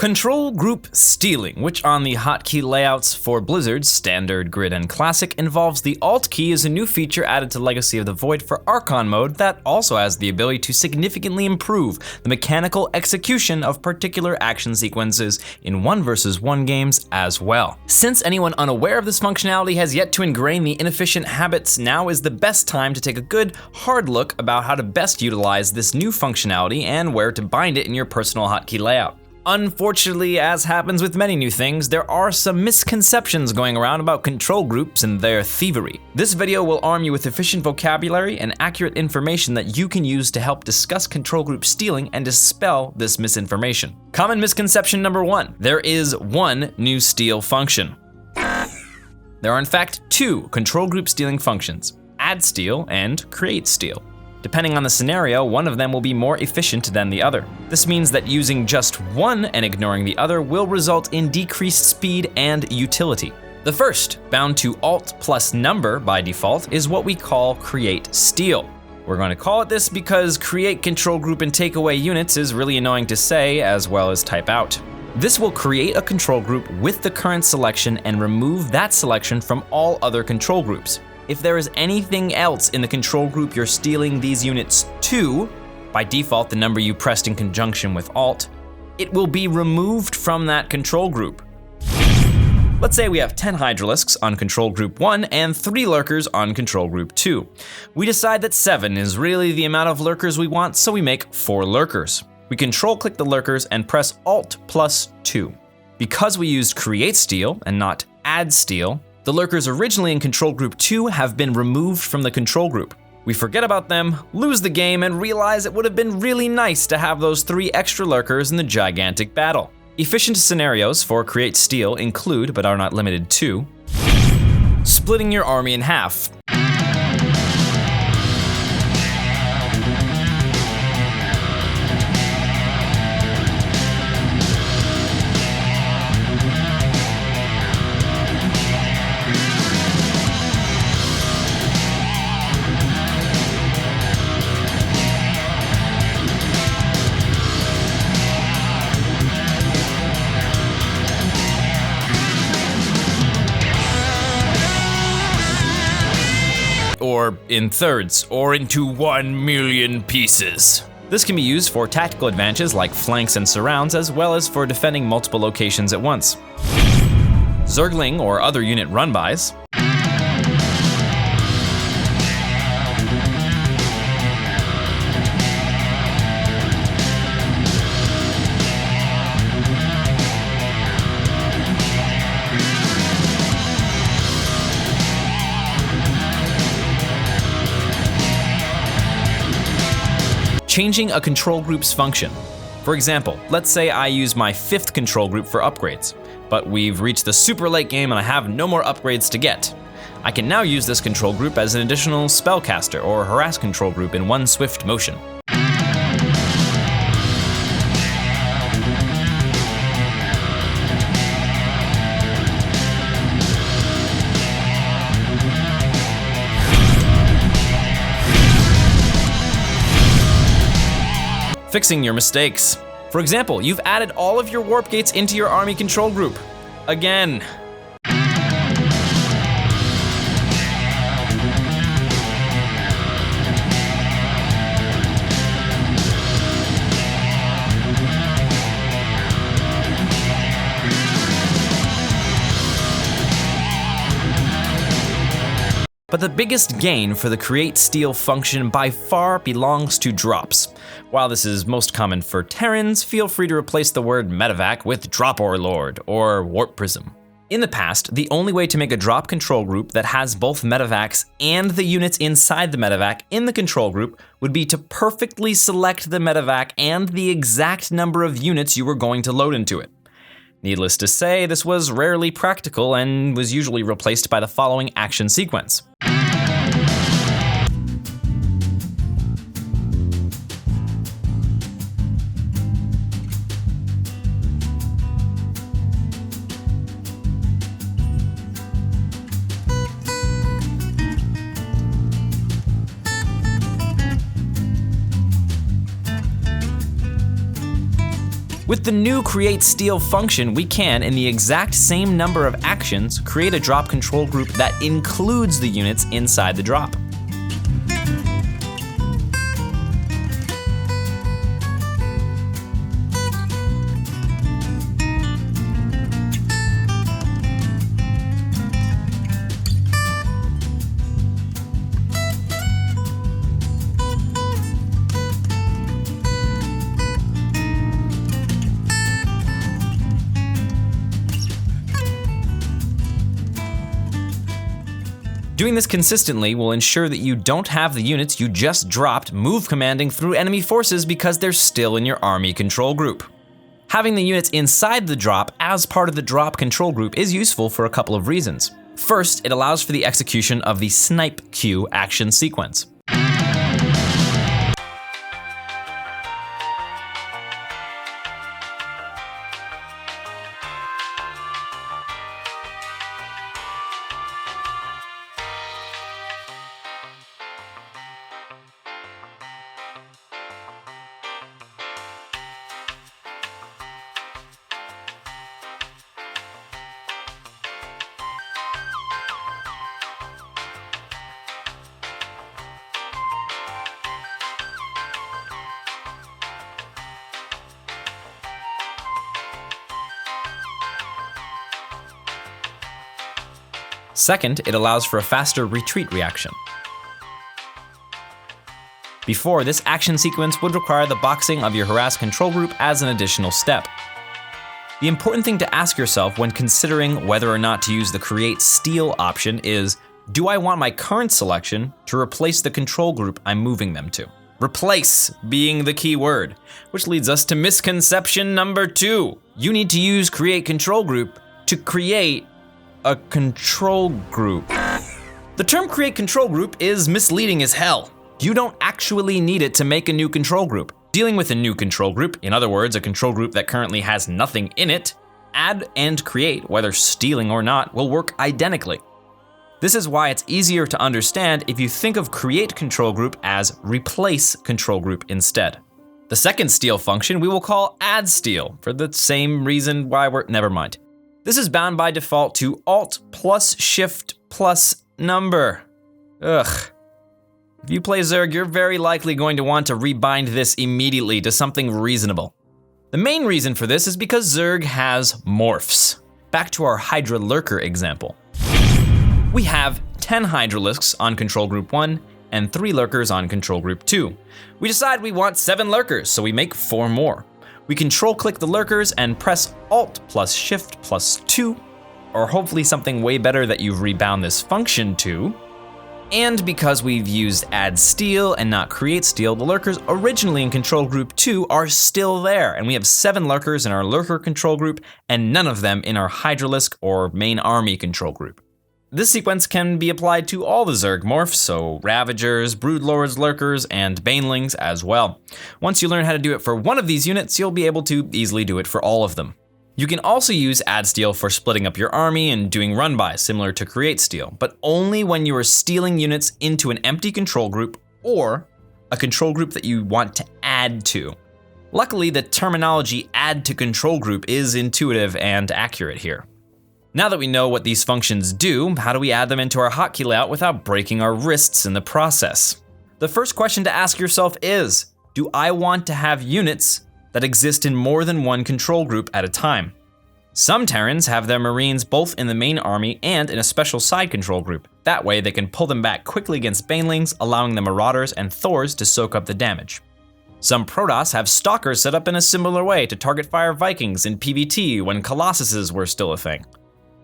Control group stealing, which on the hotkey layouts for Blizzard's Standard, Grid, and Classic involves the Alt key, is a new feature added to Legacy of the Void for Archon mode that also has the ability to significantly improve the mechanical execution of particular action sequences in 1v1 games as well. Since anyone unaware of this functionality has yet to ingrain the inefficient habits, now is the best time to take a good, hard look about how to best utilize this new functionality and where to bind it in your personal hotkey layout. Unfortunately, as happens with many new things, there are some misconceptions going around about control groups and their thievery. This video will arm you with efficient vocabulary and accurate information that you can use to help discuss control group stealing and dispel this misinformation. Common misconception number 1, there is one new steal function. There are in fact 2 control group stealing functions, Add Steel and Create Steel. Depending on the scenario, one of them will be more efficient than the other. This means that using just one and ignoring the other will result in decreased speed and utility. The first, bound to Alt plus number by default, is what we call Create Steel. We're going to call it this because create control group and take away units is really annoying to say as well as type out. This will create a control group with the current selection and remove that selection from all other control groups. If there is anything else in the control group you're stealing these units to, by default the number you pressed in conjunction with Alt, it will be removed from that control group. Let's say we have 10 Hydralisks on control group 1 and 3 Lurkers on control group 2. We decide that 7 is really the amount of Lurkers we want, so we make 4 Lurkers. We control click the Lurkers and press Alt plus 2. Because we used Create Steel and not Add Steel, the Lurkers originally in control group 2 have been removed from the control group. We forget about them, lose the game, and realize it would have been really nice to have those 3 extra Lurkers in the gigantic battle. Efficient scenarios for Create Steel include, but are not limited to, splitting your army in half. Or in thirds, or into 1 million pieces. This can be used for tactical advantages like flanks and surrounds, as well as for defending multiple locations at once. Zergling or other unit run-bys. Changing a control group's function. For example, let's say I use my 5th control group for upgrades, but we've reached the super late game and I have no more upgrades to get. I can now use this control group as an additional spellcaster or harass control group in one swift motion. Fixing your mistakes. For example, you've added all of your warp gates into your army control group. Again. But the biggest gain for the Create Steel function by far belongs to drops. While this is most common for Terrans, feel free to replace the word medevac with Drop Lord or Warp Prism. In the past, the only way to make a drop control group that has both medevacs and the units inside the medevac in the control group would be to perfectly select the medevac and the exact number of units you were going to load into it. Needless to say, this was rarely practical and was usually replaced by the following action sequence. With the new Create Steel function, we can, in the exact same number of actions, create a drop control group that includes the units inside the drop. Doing this consistently will ensure that you don't have the units you just dropped move commanding through enemy forces because they're still in your army control group. Having the units inside the drop as part of the drop control group is useful for a couple of reasons. First, it allows for the execution of the snipe queue action sequence. Second, it allows for a faster retreat reaction. Before, this action sequence would require the boxing of your harass control group as an additional step. The important thing to ask yourself when considering whether or not to use the Create Steel option is, do I want my current selection to replace the control group I'm moving them to? Replace being the key word, which leads us to misconception number 2. You need to use Create Control Group to create a control group. The term Create Control Group is misleading as hell. You don't actually need it to make a new control group. Dealing with a new control group, in other words, a control group that currently has nothing in it, add and create, whether stealing or not, will work identically. This is why it's easier to understand if you think of Create Control Group as Replace Control Group instead. The second steal function we will call Add Steel, for the same reason why never mind. This is bound by default to Alt plus Shift plus number. Ugh. If you play Zerg, you're very likely going to want to rebind this immediately to something reasonable. The main reason for this is because Zerg has morphs. Back to our Hydra Lurker example. We have 10 Hydralisks on Control Group 1 and 3 Lurkers on Control Group 2. We decide we want 7 Lurkers, so we make 4 more. We control-click the Lurkers and press Alt plus Shift plus 2, or hopefully something way better that you've rebound this function to. And because we've used Add Steel and not Create Steel, the Lurkers originally in Control Group 2 are still there, and we have 7 Lurkers in our Lurker control group and none of them in our Hydralisk or main army control group. This sequence can be applied to all the Zerg morphs, so Ravagers, Broodlords, Lurkers, and Banelings as well. Once you learn how to do it for one of these units, you'll be able to easily do it for all of them. You can also use Add Steel for splitting up your army and doing run-by, similar to Create Steel, but only when you are stealing units into an empty control group or a control group that you want to add to. Luckily, the terminology add to control group is intuitive and accurate here. Now that we know what these functions do, how do we add them into our hotkey layout without breaking our wrists in the process? The first question to ask yourself is, do I want to have units that exist in more than one control group at a time? Some Terrans have their Marines both in the main army and in a special side control group. That way they can pull them back quickly against Banelings, allowing the Marauders and Thors to soak up the damage. Some Protoss have Stalkers set up in a similar way to target fire Vikings in PvT when Colossuses were still a thing.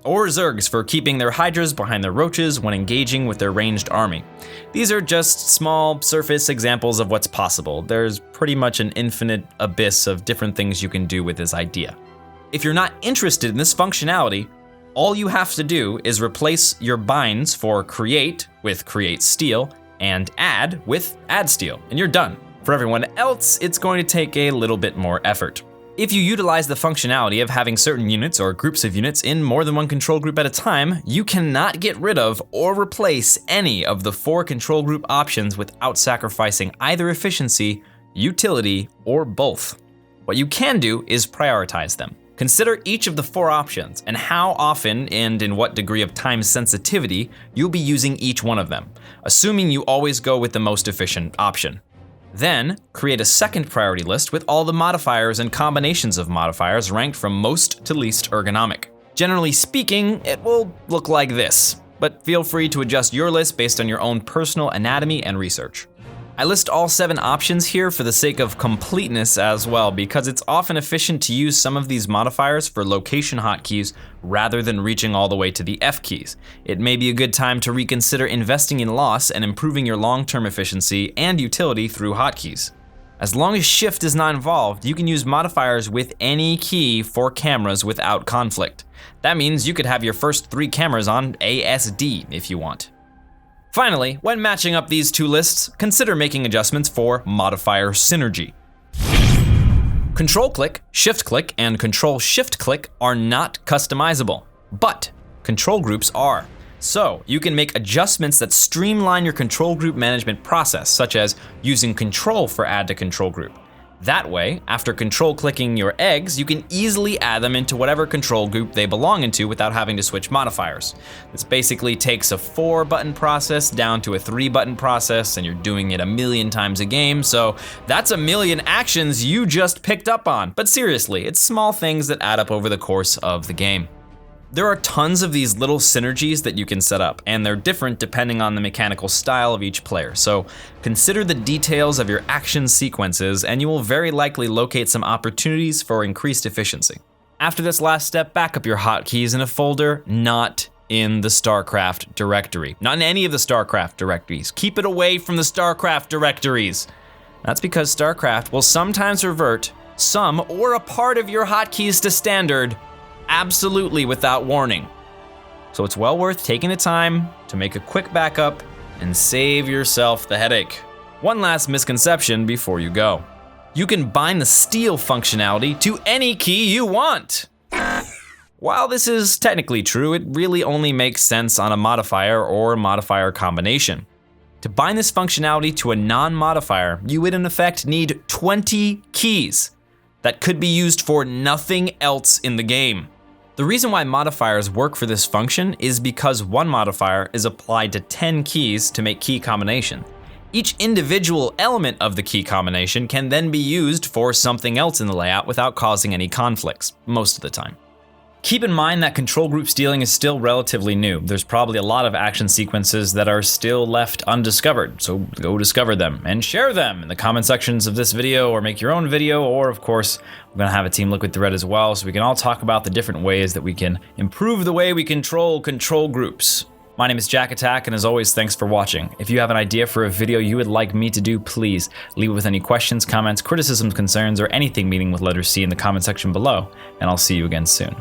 Or Zergs for keeping their Hydras behind their Roaches when engaging with their ranged army. These are just small surface examples of what's possible. There's pretty much an infinite abyss of different things you can do with this idea. If you're not interested in this functionality, all you have to do is replace your binds for Create with Create Steel and Add with Add Steel, and you're done. For everyone else, it's going to take a little bit more effort. If you utilize the functionality of having certain units or groups of units in more than one control group at a time, you cannot get rid of or replace any of the 4 control group options without sacrificing either efficiency, utility, or both. What you can do is prioritize them. Consider each of the 4 options and how often and in what degree of time sensitivity you'll be using each one of them, assuming you always go with the most efficient option. Then, create a second priority list with all the modifiers and combinations of modifiers ranked from most to least ergonomic. Generally speaking, it will look like this, but feel free to adjust your list based on your own personal anatomy and research. I list all 7 options here for the sake of completeness as well, because it's often efficient to use some of these modifiers for location hotkeys rather than reaching all the way to the F keys. It may be a good time to reconsider investing in loss and improving your long-term efficiency and utility through hotkeys. As long as shift is not involved, you can use modifiers with any key for cameras without conflict. That means you could have your first 3 cameras on ASD if you want. Finally, when matching up these 2 lists, consider making adjustments for modifier synergy. Control-click, shift-click, and control-shift-click are not customizable, but control groups are. So, you can make adjustments that streamline your control group management process, such as using control for add to control group. That way, after control-clicking your eggs, you can easily add them into whatever control group they belong into without having to switch modifiers. This basically takes a 4-button process down to a 3-button process, and you're doing it a million times a game, so that's a million actions you just picked up on. But seriously, it's small things that add up over the course of the game. There are tons of these little synergies that you can set up, and they're different depending on the mechanical style of each player, so consider the details of your action sequences and you will very likely locate some opportunities for increased efficiency. After this last step, back up your hotkeys in a folder not in the Starcraft directory. Not in any of the Starcraft directories. Keep it away from the Starcraft directories. That's because Starcraft will sometimes revert some or a part of your hotkeys to standard absolutely without warning. So it's well worth taking the time to make a quick backup and save yourself the headache. One last misconception before you go. You can bind the steel functionality to any key you want. While this is technically true, it really only makes sense on a modifier or modifier combination. To bind this functionality to a non-modifier, you would in effect need 20 keys that could be used for nothing else in the game. The reason why modifiers work for this function is because one modifier is applied to 10 keys to make key combination. Each individual element of the key combination can then be used for something else in the layout without causing any conflicts, most of the time. Keep in mind that control group stealing is still relatively new. There's probably a lot of action sequences that are still left undiscovered, so go discover them and share them in the comment sections of this video or make your own video, or of course, we're gonna have a Team Liquid thread as well so we can all talk about the different ways that we can improve the way we control groups. My name is JaKaTaK, and as always, thanks for watching. If you have an idea for a video you would like me to do, please leave it with any questions, comments, criticisms, concerns, or anything beginning with letter C in the comment section below, and I'll see you again soon.